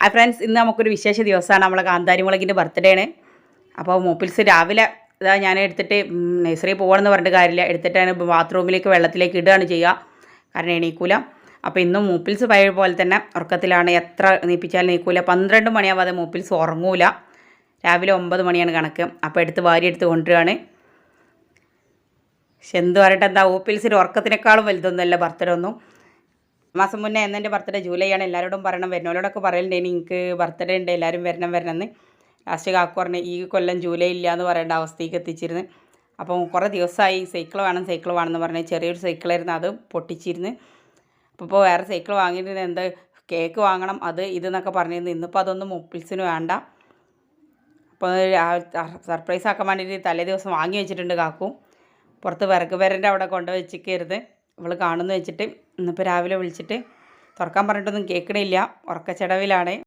ആ ഫ്രണ്ട്സ്, ഇന്ന് നമുക്കൊരു വിശേഷ ദിവസമാണ്. നമ്മളെ കാന്താരി മുളകിൻ്റെ ബർത്ത്ഡേ ആണ്. അപ്പോൾ മൂപ്പിൽസ് രാവിലെ ഇതാ ഞാൻ എടുത്തിട്ട് നഴ്സറി പോകണമെന്ന് പറഞ്ഞിട്ട് കാര്യമില്ല, എടുത്തിട്ടാണ് ബാത്റൂമിലേക്ക് വെള്ളത്തിലേക്ക് ഇടുകയാണ് ചെയ്യുക. കാരണം എണീക്കൂല. അപ്പോൾ ഇന്നും മൂപ്പിൽസ് പഴയ പോലെ തന്നെ ഉറക്കത്തിലാണ്. എത്ര നീപ്പിച്ചാലും നീക്കൂല. 12 മണിയാവാതെ മൂപ്പിൽസ് ഉറങ്ങൂല. രാവിലെ 9 മണിയാണ് കണക്ക്. അപ്പോൾ എടുത്ത് വാരി എടുത്ത് കൊണ്ടുവരികയാണ്. പക്ഷെ എന്ത് പറയട്ടെ, എന്താ മൂപ്പിൽസിൻ്റെ ഉറക്കത്തിനേക്കാളും വലുതൊന്നുമല്ല ബർത്ത്ഡേ ഒന്നും. മാസം മുന്നേ എന്നെ ബർത്ത്ഡേ ജൂലൈ ആണ്. എല്ലാവരോടും പറയണം, വരുന്നവരോടൊക്കെ പറയലുണ്ട് എനിക്ക് ബർത്ത്ഡേ ഉണ്ട്, എല്ലാവരും വരണമെന്ന്. ലാസ്റ്റ് കാക്കു പറഞ്ഞ് ഈ കൊല്ലം ജൂലൈ ഇല്ല എന്ന് പറയേണ്ട അവസ്ഥയ്ക്ക് എത്തിച്ചിരുന്നു. അപ്പം കുറേ ദിവസമായി സൈക്കിൾ വേണമെന്ന് പറഞ്ഞ് ചെറിയൊരു സൈക്കിളായിരുന്നു, അത് പൊട്ടിച്ചിരുന്നു. അപ്പോൾ വേറെ സൈക്കിൾ വാങ്ങിയിട്ട് എന്ത് കേക്ക് വാങ്ങണം, അത് ഇതെന്നൊക്കെ പറഞ്ഞിരുന്നു. ഇന്നിപ്പോൾ അതൊന്നും മൂപ്പിൽസിന് വേണ്ട. അപ്പോൾ സർപ്രൈസ് ആക്കാൻ വേണ്ടിയിട്ട് തലേ ദിവസം വാങ്ങി വെച്ചിട്ടുണ്ട് കാക്കു. പുറത്ത് വിറക് വരൻ്റെ അവിടെ കൊണ്ടുവച്ചിക്കരുത്, ഇവൾ കാണുമെന്ന് വെച്ചിട്ട്. ഇന്നിപ്പോൾ രാവിലെ വിളിച്ചിട്ട് തുറക്കാൻ പറഞ്ഞിട്ടൊന്നും കേൾക്കണില്ല, ഉറക്കച്ചടവിലാണ്.